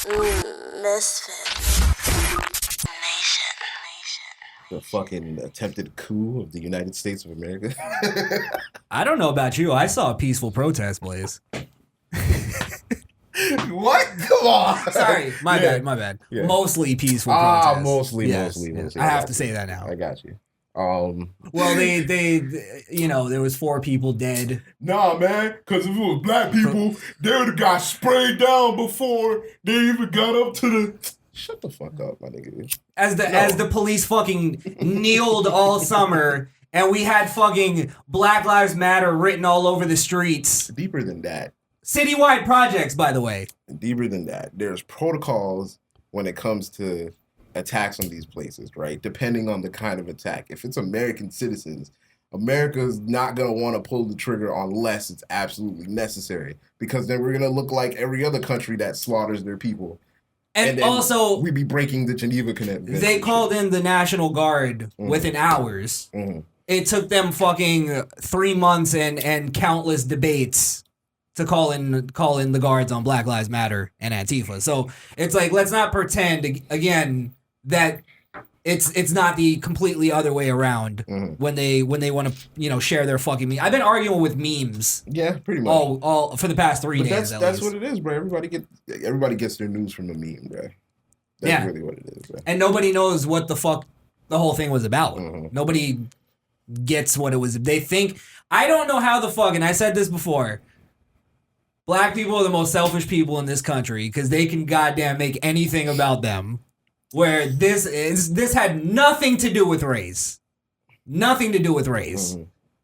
Misfit. The fucking attempted coup of the United States of America. I don't know about you. I saw a peaceful protest, Blaze. What? Come on. Sorry, my bad. Yeah. Mostly peaceful protest. Mostly. I have to say that now. I got you. Well, they, there was 4 people dead. Nah, man, because if it was black people, they would have got sprayed down before they even got up to the... Shut the fuck up, my nigga. As the police fucking kneeled all summer, and we had fucking Black Lives Matter written all over the streets. Deeper than that. Citywide projects, by the way. Deeper than that. There's protocols when it comes to attacks on these places, right? Depending on the kind of attack. If it's American citizens, America's not going to want to pull the trigger unless it's absolutely necessary. Because then we're going to look like every other country that slaughters their people. And also, we'd be breaking the Geneva Convention. They called in the National Guard within hours. Mm-hmm. It took them fucking 3 months and countless debates to call in the guards on Black Lives Matter and Antifa. So it's like, let's not pretend again that it's not the completely other way around when they want to share their fucking meme. I've been arguing with memes. Yeah, pretty much. All for the past 3 days. That's what it is, bro. Everybody gets their news from a meme, bro. That's really what it is, bro. And nobody knows what the fuck the whole thing was about. Nobody gets what it was. They think, I don't know how the fuck, and I said this before, black people are the most selfish people in this country because they can goddamn make anything about them. Where this had nothing to do with race. Nothing to do with race.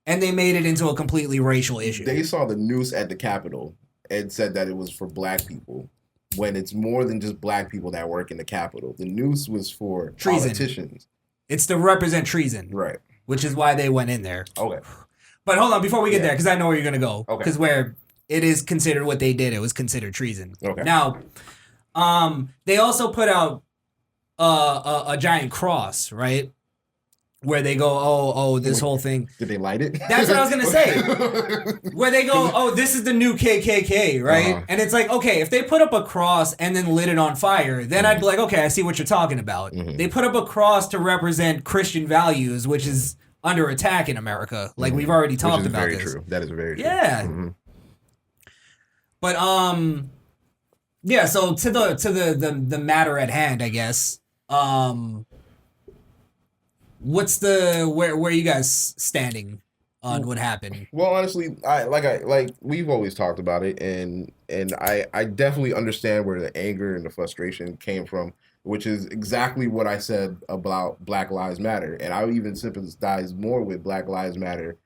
And they made it into a completely racial issue. They saw the noose at the Capitol and said that it was for black people when it's more than just black people that work in the Capitol. The noose was for politicians. It's to represent treason. Right. Which is why they went in there. Okay. But hold on, before we get there, because I know where you're going to go. Okay. Because where it is considered what they did, it was considered treason. Okay. Now, they also put out a giant cross, right? Where they go, this whole thing. Did they light it? That's what I was going to say. Where they go, this is the new KKK, right? And it's like, okay, if they put up a cross and then lit it on fire, then I'd be like, okay, I see what you're talking about. They put up a cross to represent Christian values, which is under attack in America. Like we've already talked about this. True. That is very true. Yeah. But yeah, so to the matter at hand, I guess. What's where are you guys standing on what happened? Well, honestly, we've always talked about it, and I definitely understand where the anger and the frustration came from, which is exactly what I said about Black Lives Matter, and I would even sympathize more with Black Lives Matter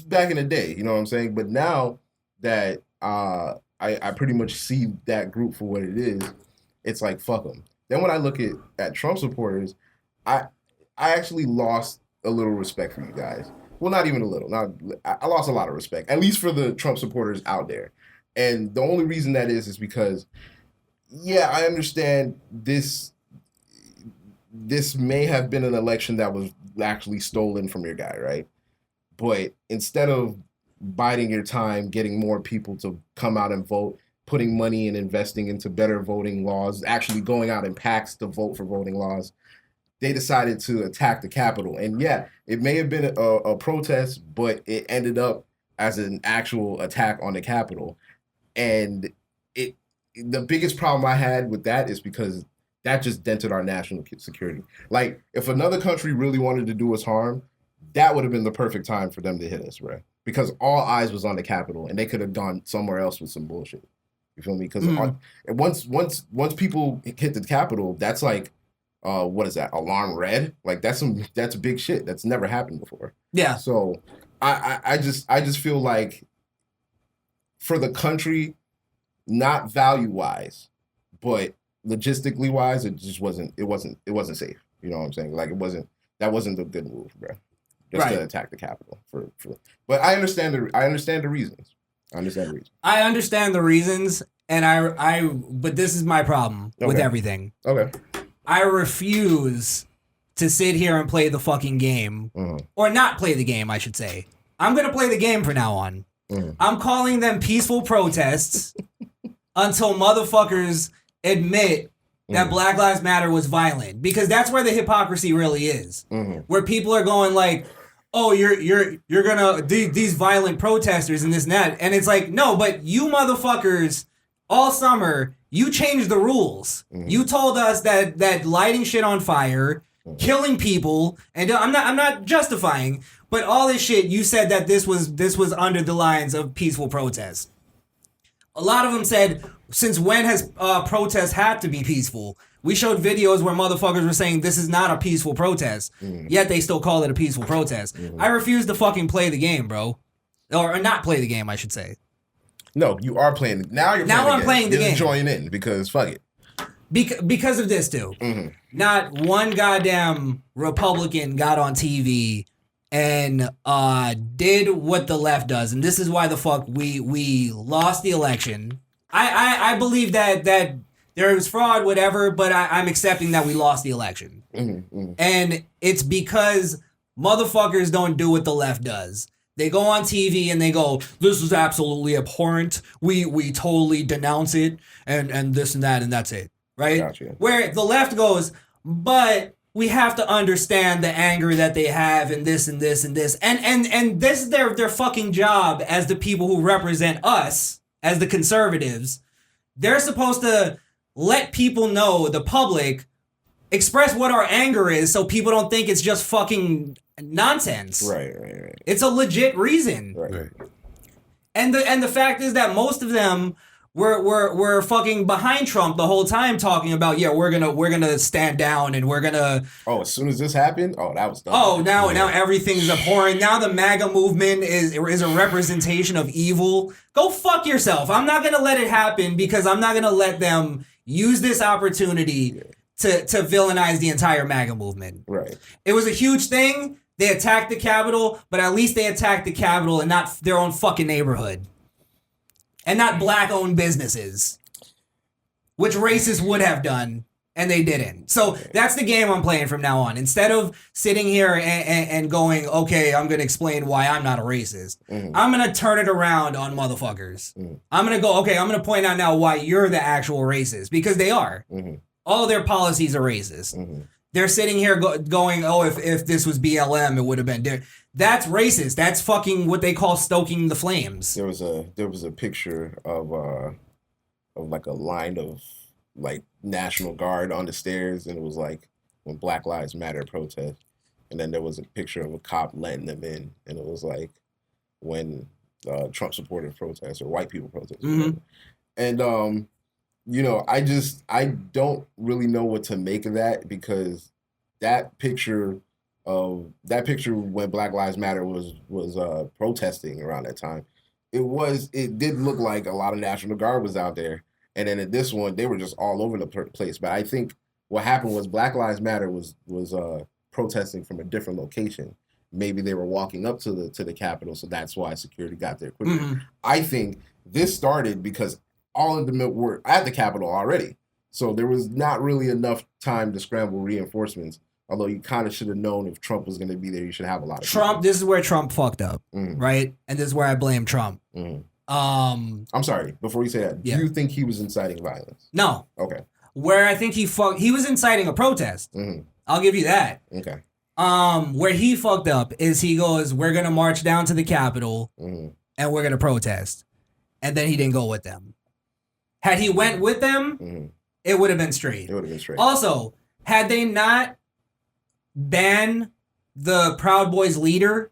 back in the day. You know what I'm saying? But now that I pretty much see that group for what it is, it's like fuck them. Then when I look at Trump supporters, I actually lost a little respect for you guys. Well, not even a little. I lost a lot of respect, at least for the Trump supporters out there. And the only reason that is because, yeah, I understand this may have been an election that was actually stolen from your guy, right? But instead of biding your time, getting more people to come out and vote, putting money and investing into better voting laws, actually going out in packs to vote for voting laws, they decided to attack the Capitol. And yeah, it may have been a protest, but it ended up as an actual attack on the Capitol. And the biggest problem I had with that is because that just dented our national security. Like, if another country really wanted to do us harm, that would have been the perfect time for them to hit us, right? Because all eyes was on the Capitol, and they could have gone somewhere else with some bullshit. You feel me? Because once people hit the Capitol, that's like, what is that? Alarm red? Like that's big shit. That's never happened before. Yeah. So I just feel like for the country, not value wise, but logistically wise, it wasn't safe. You know what I'm saying? Like that wasn't a good move, bro. Just to attack the Capitol but I understand the reasons. I understand the reasons, and but this is my problem with everything. Okay. I refuse to sit here and play the fucking game. Or not play the game, I should say. I'm going to play the game from now on. I'm calling them peaceful protests until motherfuckers admit that Black Lives Matter was violent, because that's where the hypocrisy really is. Where people are going like, oh, you're gonna these violent protesters and this and that, and it's like, no, but you motherfuckers all summer you changed the rules. You told us that lighting shit on fire, killing people, and I'm not justifying, but all this shit, you said that this was under the lines of peaceful protest. A lot of them said, since when has protests had to be peaceful? We showed videos where motherfuckers were saying this is not a peaceful protest, yet they still call it a peaceful protest. I refuse to fucking play the game, bro. Or not play the game, I should say. No, you are playing. Now I'm playing the game. Join in because fuck it. Because of this, too. Not one goddamn Republican got on TV and did what the left does. And this is why the fuck we lost the election. I believe that there was fraud, whatever, but I'm accepting that we lost the election. And it's because motherfuckers don't do what the left does. They go on TV and they go, this is absolutely abhorrent. We totally denounce it and this and that, and that's it. Right? Gotcha. Where the left goes, but we have to understand the anger that they have and this and this and this. And this is their fucking job as the people who represent us, as the conservatives. They're supposed to let people know, the public, express what our anger is so people don't think it's just fucking nonsense. Right. It's a legit reason. Right. And the fact is that most of them were fucking behind Trump the whole time, talking about, yeah, we're gonna stand down and we're gonna. Oh, as soon as this happened, that was done. Oh, now everything's abhorrent. Now the MAGA movement is a representation of evil. Go fuck yourself. I'm not gonna let it happen because I'm not gonna let them use this opportunity to villainize the entire MAGA movement. Right. It was a huge thing. They attacked the Capitol, but at least they attacked the Capitol and not their own fucking neighborhood. And not black-owned businesses, which racists would have done, and they didn't. So that's the game I'm playing from now on. Instead of sitting here and going, okay, I'm going to explain why I'm not a racist, I'm going to turn it around on motherfuckers. I'm going to go, okay, I'm going to point out now why you're the actual racist, because they are. All their policies are racist. They're sitting here going, oh, if this was BLM, it would have been different. That's racist. That's fucking what they call stoking the flames. There was a picture of like a line of like National Guard on the stairs, and it was like when Black Lives Matter protest, and then there was a picture of a cop letting them in, and it was like when Trump supported protests or white people protest. And I don't really know what to make of that, because that picture when Black Lives Matter was protesting around that time, it did look like a lot of National Guard was out there, and then in this one they were just all over the place. But I think what happened was Black Lives Matter was protesting from a different location. Maybe they were walking up to the Capitol, so that's why security got there quicker. I think this started because all of them were at the Capitol already, so there was not really enough time to scramble reinforcements. Although you kind of should have known if Trump was going to be there, you should have a lot of Trump. people. This is where Trump fucked up, right? And this is where I blame Trump. I'm sorry. Before you say that, do you think he was inciting violence? No. Okay. Where I think he was inciting a protest. I'll give you that. Okay. Where he fucked up is he goes, we're gonna march down to the Capitol and we're gonna protest, and then he didn't go with them. Had he went with them, it would have been straight. It would have been straight. Also, had they not banned the Proud Boys leader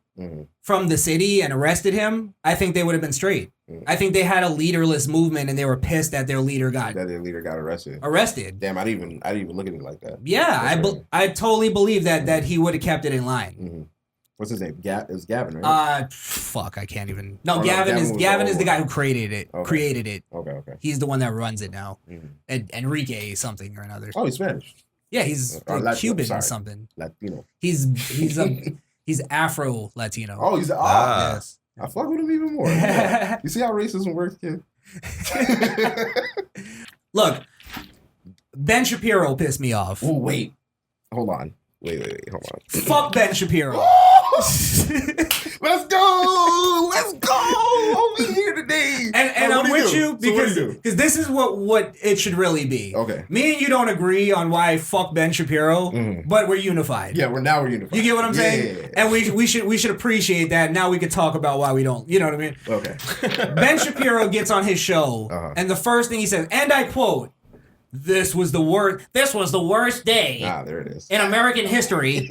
from the city and arrested him, I think they would have been straight. I think they had a leaderless movement and they were pissed that their leader got arrested. Damn, I didn't even look at it like that. Yeah, I totally believe that he would have kept it in line. What's his name? It's Gavin, right? Fuck, I can't even. No, Gavin is the guy who created it. Okay. He's the one that runs it now. Enrique something or another. Oh, he's Spanish. Yeah, he's Cuban or something. Latino. He's Afro Latino. Oh, he's yes. I fuck with him even more. Yeah. You see how racism works, kid? Look, Ben Shapiro pissed me off. Oh, wait. Hold on. Wait, hold on. Fuck Ben Shapiro. Let's go! Let's go! Over here today. And I'm with you because this is what it should really be. Okay. Me and you don't agree on why fuck Ben Shapiro, but we're unified. Yeah, we're unified. You get what I'm saying? And we should appreciate that. Now we can talk about why we don't. You know what I mean? Okay. Ben Shapiro gets on his show, and the first thing he says, and I quote, This was the worst day there it is. in American history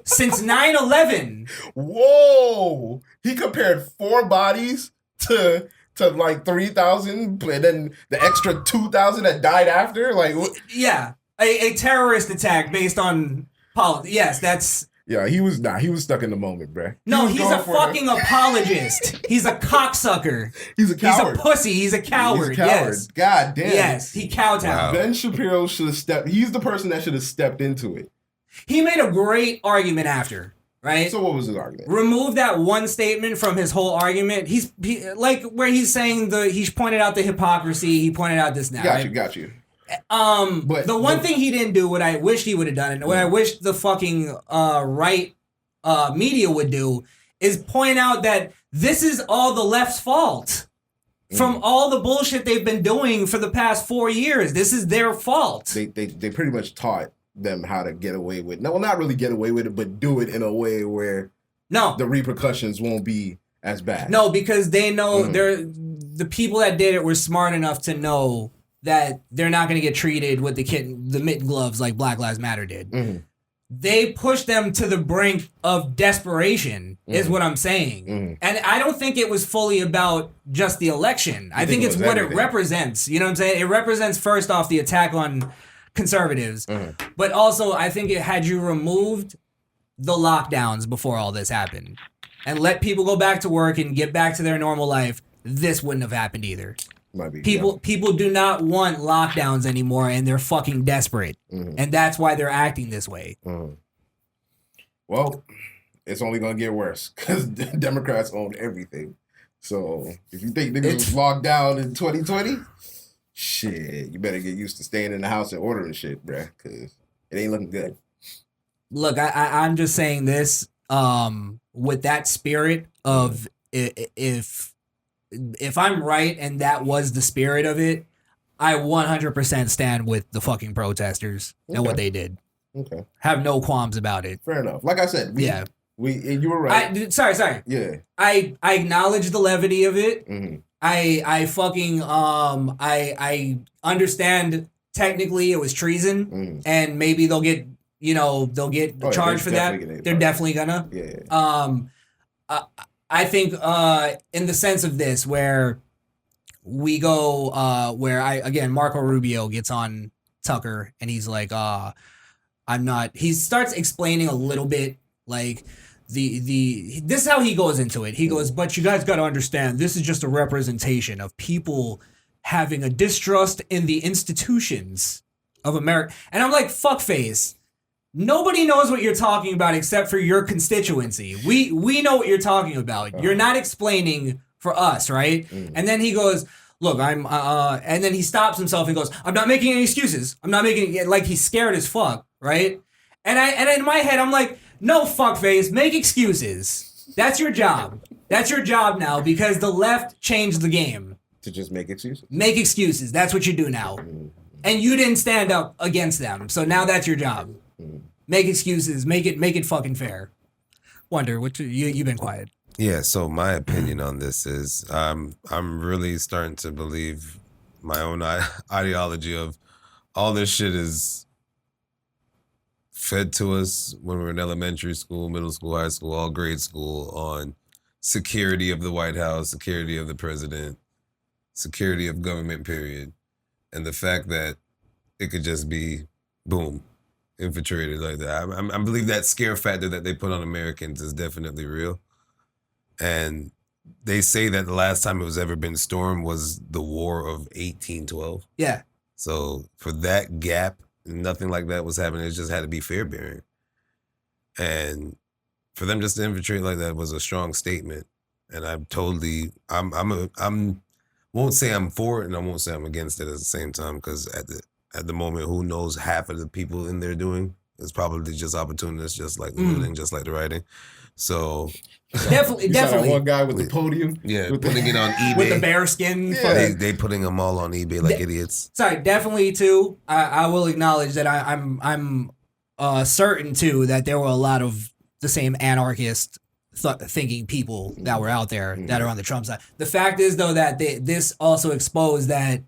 since 9/11. Whoa! He compared 4 bodies to like 3,000, and then the extra 2,000 that died after. Like, yeah, a terrorist attack based on politics. Yes, that's. Yeah, he was stuck in the moment, bruh. No, he's a fucking apologist. He's a cocksucker. He's a coward. He's a pussy. He's a coward. He's a coward. Yes. God damn. Yes, he kowtowed. Ben Shapiro should have stepped. He's the person that should have stepped into it. He made a great argument after, right? So what was his argument? Remove that one statement from his whole argument. He where he's saying he pointed out the hypocrisy. He pointed out this now. Got you. But the one thing he didn't do, what I wished he would have done, and what I wish the fucking right media would do, is point out that this is all the left's fault. From all the bullshit they've been doing for the past 4 years. This is their fault. They pretty much taught them how to get away with, no, not really get away with it, but do it in a way where the repercussions won't be as bad. No, because they know the people that did it were smart enough to know that they're not going to get treated with the mitten gloves like Black Lives Matter did. They pushed them to the brink of desperation, is what I'm saying. And I don't think it was fully about just the election. I think it's what it represents. You know what I'm saying? It represents, first off, the attack on conservatives. But also, I think had you removed the lockdowns before all this happened and let people go back to work and get back to their normal life, this wouldn't have happened either. People do not want lockdowns anymore, and they're fucking desperate, and that's why they're acting this way. Well, it's only gonna get worse because Democrats own everything. So if you think niggas was locked down in 2020, shit, you better get used to staying in the house and ordering shit, bruh, because it ain't looking good. Look, I'm just saying this with that spirit of if I'm right and that was the spirit of it, I 100% stand with the fucking protesters and what they did. Okay. Have no qualms about it. Fair enough. Like I said, and you were right. Sorry. Yeah. I acknowledge the levity of it. I fucking I understand technically it was treason and maybe they'll get charged for that. They're definitely gonna. Yeah. I think in the sense of this, where we go, Marco Rubio gets on Tucker and he's like, he starts explaining a little bit like this is how he goes into it. He goes, but you guys got to understand, this is just a representation of people having a distrust in the institutions of America. And I'm like, fuckface. Nobody knows what you're talking about except for your constituency. We know what you're talking about. You're not explaining for us, right? And then he goes, look, and then he stops himself and goes, I'm not making any excuses. I'm not making it, like he's scared as fuck, right? And in my head, I'm like, no, fuckface, make excuses. That's your job. That's your job now because the left changed the game. To just make excuses. Make excuses. That's what you do now. And you didn't stand up against them. So now that's your job. Make excuses. Make it fucking fair. Wonder, you've been quiet. Yeah, so my opinion on this is I'm really starting to believe my own ideology of all this shit is fed to us when we were in elementary school, middle school, high school, all grade school on security of the White House, security of the president, security of government, period. And the fact that it could just be, boom, infiltrated like that. I believe that scare factor that they put on Americans is definitely real. And they say that the last time it was ever been stormed was the War of 1812. Yeah. So for that gap, nothing like that was happening. It just had to be fair bearing. And for them just to infiltrate like that was a strong statement. And won't say I'm for it and I won't say I'm against it at the same time, because at the moment, who knows half of the people in there doing It's probably just opportunists, just like the looting, just like the rioting. So Definitely. You saw that one guy with the podium. yeah, with putting it on eBay. With the bearskin. Yeah. They putting them all on eBay like idiots. Sorry, definitely too. I will acknowledge that I'm certain too that there were a lot of the same anarchist thinking people that were out there that are on the Trump side. The fact is though that this also exposed that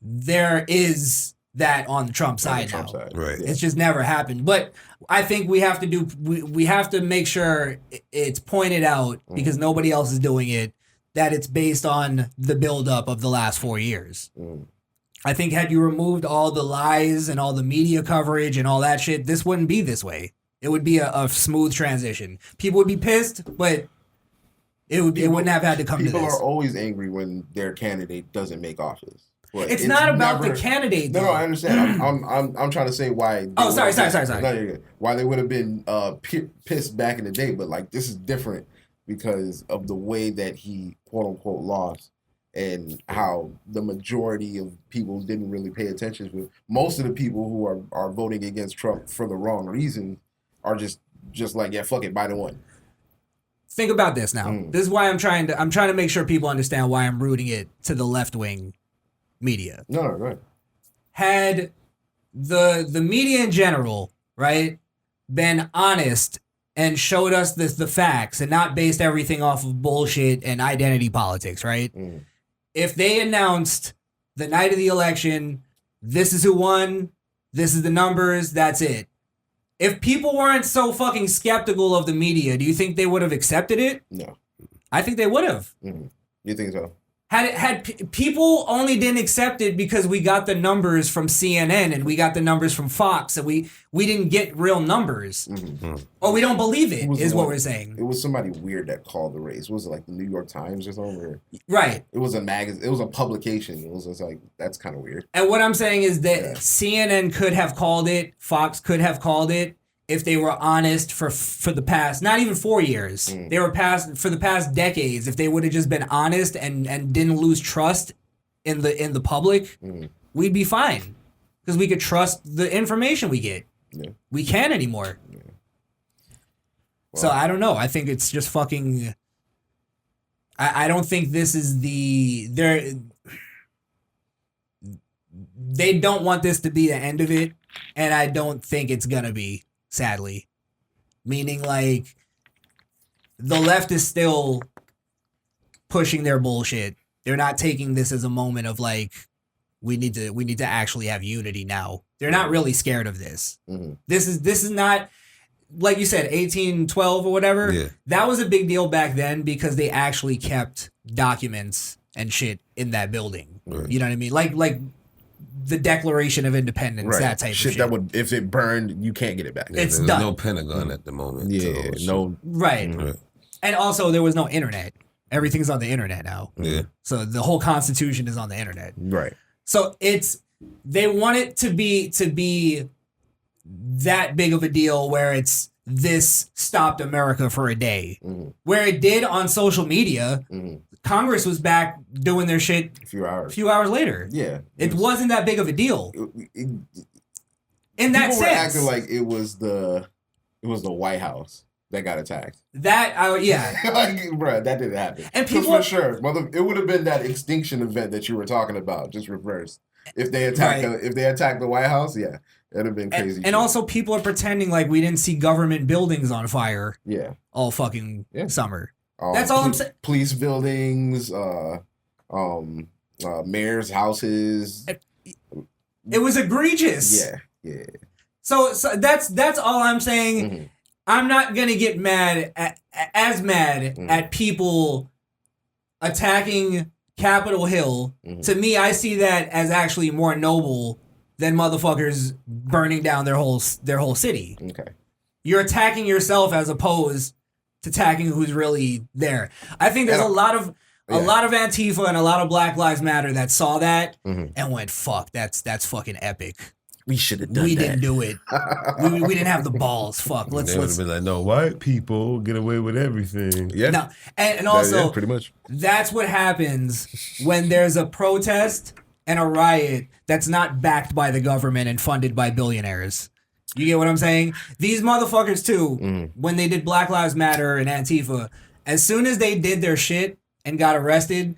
there is that on the Trump side now. Right. It's just never happened. But I think we have to we have to make sure it's pointed out because nobody else is doing it, that it's based on the buildup of the last 4 years. I think had you removed all the lies and all the media coverage and all that shit, this wouldn't be this way. It would be a smooth transition. People would be pissed, but it wouldn't have had to come to this. People are always angry when their candidate doesn't make office. But it's not about the candidate. No, I understand. I'm trying to say why. Sorry. No, you're good. Why they would have been pissed back in the day, but like this is different because of the way that he quote unquote lost and how the majority of people didn't really pay attention to it. Most of the people who are voting against Trump for the wrong reason are just like, yeah, fuck it, Biden won. Think about this now. This is why I'm trying to make sure people understand why I'm rooting it to the left wing media. No, right. Had the media in general, right, been honest and showed us the facts and not based everything off of bullshit and identity politics, right? If they announced the night of the election, this is who won, this is the numbers, that's it. If people weren't so fucking skeptical of the media, do you think they would have accepted it? No. I think they would have. You think so? People only didn't accept it because we got the numbers from CNN and we got the numbers from Fox and we didn't get real numbers. Or we don't believe it is what we're saying. It was somebody weird that called the race. Was it like the New York Times or something? Or, right. It was a magazine. It was a publication. It was just like, that's kind of weird. And what I'm saying is that CNN could have called it, Fox could have called it, if they were honest for the past, not even 4 years, they were for the past decades. If they would have just been honest and didn't lose trust in the public, we'd be fine because we could trust the information we get. We can't anymore. Well, so I don't know. I think it's just fucking. I don't think this is they don't want this to be the end of it, and I don't think it's gonna be. Sadly, meaning like the left is still pushing their bullshit. They're not taking this as a moment of like we need to actually have unity now. They're not really scared of this. This is not like you said 1812 or whatever. Yeah. That was a big deal back then because they actually kept documents and shit in that building. Right. You know what I mean? Like the Declaration of Independence, that type of shit. That would, if it burned, you can't get it back. Yeah, it's there's done. no Pentagon at the moment. Yeah, no. Right. And also, there was no internet. Everything's on the internet now. Yeah. So the whole Constitution is on the internet. Right. So they want it to be that big of a deal where this stopped America for a day. Where it did on social media. Congress was back doing their shit a few hours later. Yeah. It wasn't that big of a deal. In that sense. People were acting like it was the White House that got attacked. Yeah. Like, bro, that didn't happen. And people for sure. It would have been that extinction event that you were talking about, just reversed. If they attacked the White House, yeah, it'd have been crazy. And also people are pretending like we didn't see government buildings on fire. Yeah. All fucking summer. That's all I'm saying. Police buildings, mayor's houses. It was egregious. Yeah. So that's all I'm saying. I'm not gonna get mad at people attacking Capitol Hill. To me, I see that as actually more noble than motherfuckers burning down their whole city. Okay. You're attacking yourself as opposed to attacking who's really there. I think there's a lot of Antifa and a lot of Black Lives Matter that saw that and went, "Fuck, that's fucking epic. We should have done that. We didn't do it. we didn't have the balls. Fuck. They would have been like, no, white people get away with everything. Yeah. No, and also, pretty much. That's what happens when there's a protest and a riot that's not backed by the government and funded by billionaires. You get what I'm saying? These motherfuckers too, when they did Black Lives Matter and Antifa, as soon as they did their shit and got arrested,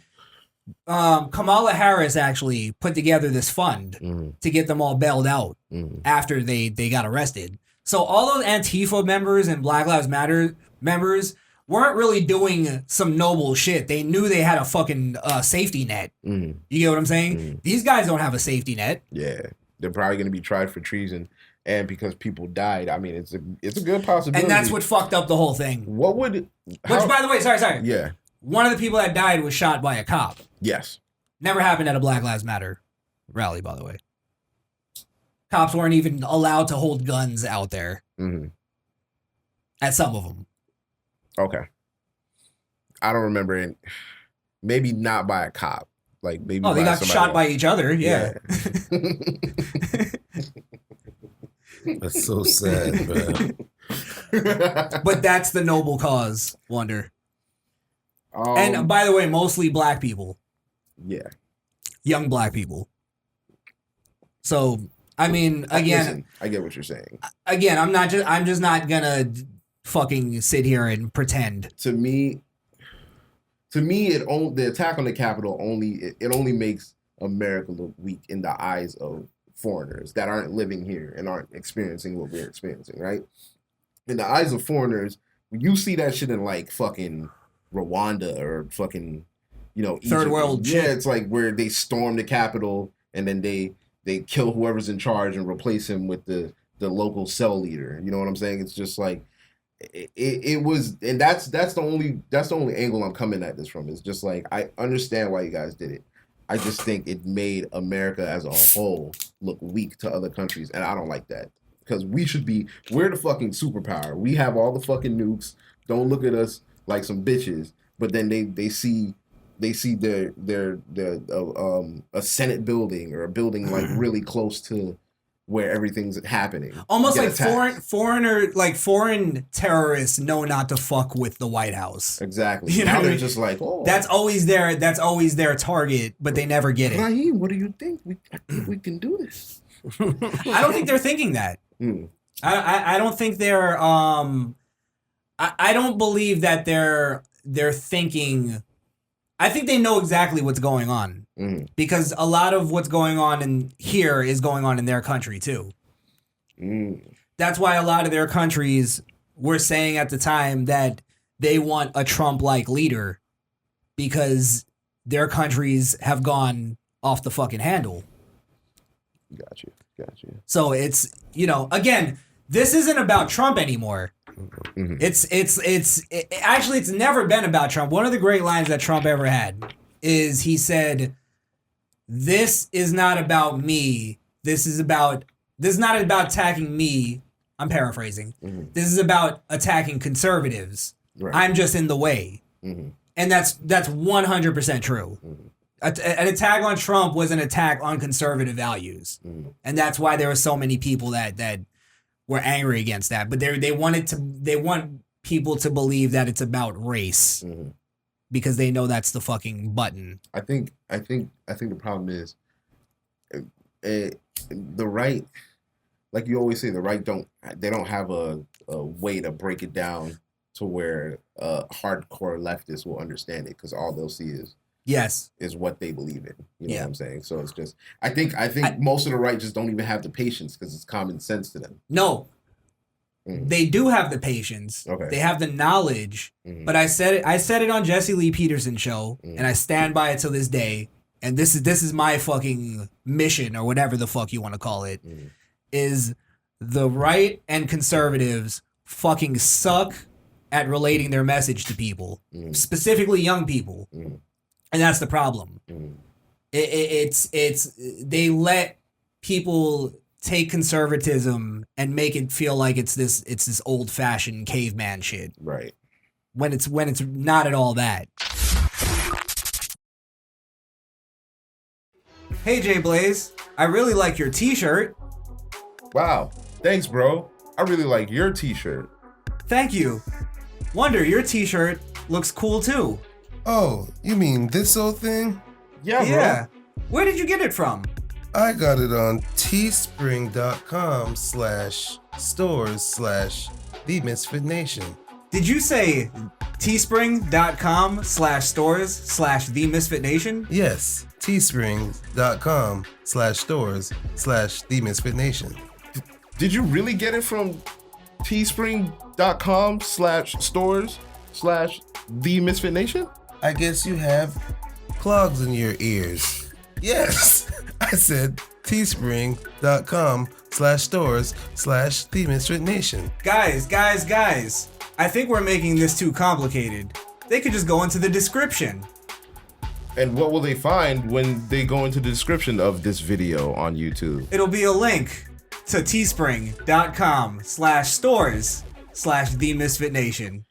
Kamala Harris actually put together this fund to get them all bailed out after they got arrested. So all those Antifa members and Black Lives Matter members weren't really doing some noble shit. They knew they had a fucking safety net. You get what I'm saying? These guys don't have a safety net. Yeah, they're probably going to be tried for treason, and because people died. I mean, it's a good possibility. And that's what fucked up the whole thing. What would? Which, by the way, sorry. Yeah. One of the people that died was shot by a cop. Yes. Never happened at a Black Lives Matter rally, by the way. Cops weren't even allowed to hold guns out there. At some of them. Okay. I don't remember it. Maybe not by a cop. Like maybe. Oh, they got shot by each other. Yeah. That's so sad, man. But that's the noble cause, Wonder. And by the way, mostly black people. Yeah. Young black people. So, I mean, again, listen, I get what you're saying. Again, I'm just not gonna fucking sit here and pretend. To me, the attack on the Capitol only makes America look weak in the eyes of foreigners that aren't living here and aren't experiencing what we're experiencing, right? In the eyes of foreigners, when you see that shit in like fucking Rwanda or fucking, Egypt, third world shit. Yeah, it's like where they storm the Capitol and then they kill whoever's in charge and replace him with the local cell leader. You know what I'm saying? It's just like it was, and that's the only angle I'm coming at this from. It's just like, I understand why you guys did it. I just think it made America as a whole look weak to other countries, and I don't like that. Because we're the fucking superpower. We have all the fucking nukes. Don't look at us like some bitches. But then they see their a Senate building or a building like really close to where everything's happening. Almost like foreign terrorists know not to fuck with the White House. Exactly. You know now what I they're mean? just like, oh, that's always their target, but they never get it. Raheem, what do you think? I think we can do this. I don't think they're thinking that. I don't think they're I don't believe that they're thinking. I think they know exactly what's going on because a lot of what's going on in here is going on in their country too. That's why a lot of their countries were saying at the time that they want a Trump-like leader because their countries have gone off the fucking handle. Got you. So it's, again, this isn't about Trump anymore. It's actually never been about Trump. One of the great lines that Trump ever had is he said, "This is not about me. This is not about attacking me." I'm paraphrasing. This is about attacking conservatives. Right. I'm just in the way. And that's 100% true. An attack on Trump was an attack on conservative values. And that's why there were so many people that were angry against that. But they want people to believe that it's about race because they know that's the fucking button. I think the problem is the right, like you always say, the right don't have a way to break it down to where hardcore leftists will understand it, because all they'll see is what they believe in. You know what I'm saying? So it's just, I think most of the right just don't even have the patience because it's common sense to them. No. They do have the patience. Okay. They have the knowledge. But I said it on Jesse Lee Peterson's show, and I stand by it till this day. And this is my fucking mission, or whatever the fuck you want to call it, is the right and conservatives fucking suck at relating their message to people, specifically young people. And that's the problem. It's they let people take conservatism and make it feel like it's this old fashioned caveman shit. Right. When it's not at all that. Hey Jay Blaze, I really like your t-shirt. Wow. Thanks, bro. I really like your t-shirt. Thank you. Wonder, your t-shirt looks cool too. Oh, you mean this old thing? Yeah, bro. Where did you get it from? I got it on teespring.com/stores/TheMisfitNation. Did you say teespring.com/stores/TheMisfitNation? Yes, teespring.com/stores/TheMisfitNation. Did you really get it from teespring.com/stores/TheMisfitNation? I guess you have clogs in your ears. Yes, I said teespring.com/stores/TheMisfitNation. Guys. I think we're making this too complicated. They could just go into the description. And what will they find when they go into the description of this video on YouTube? It'll be a link to teespring.com/stores/TheMisfitNation.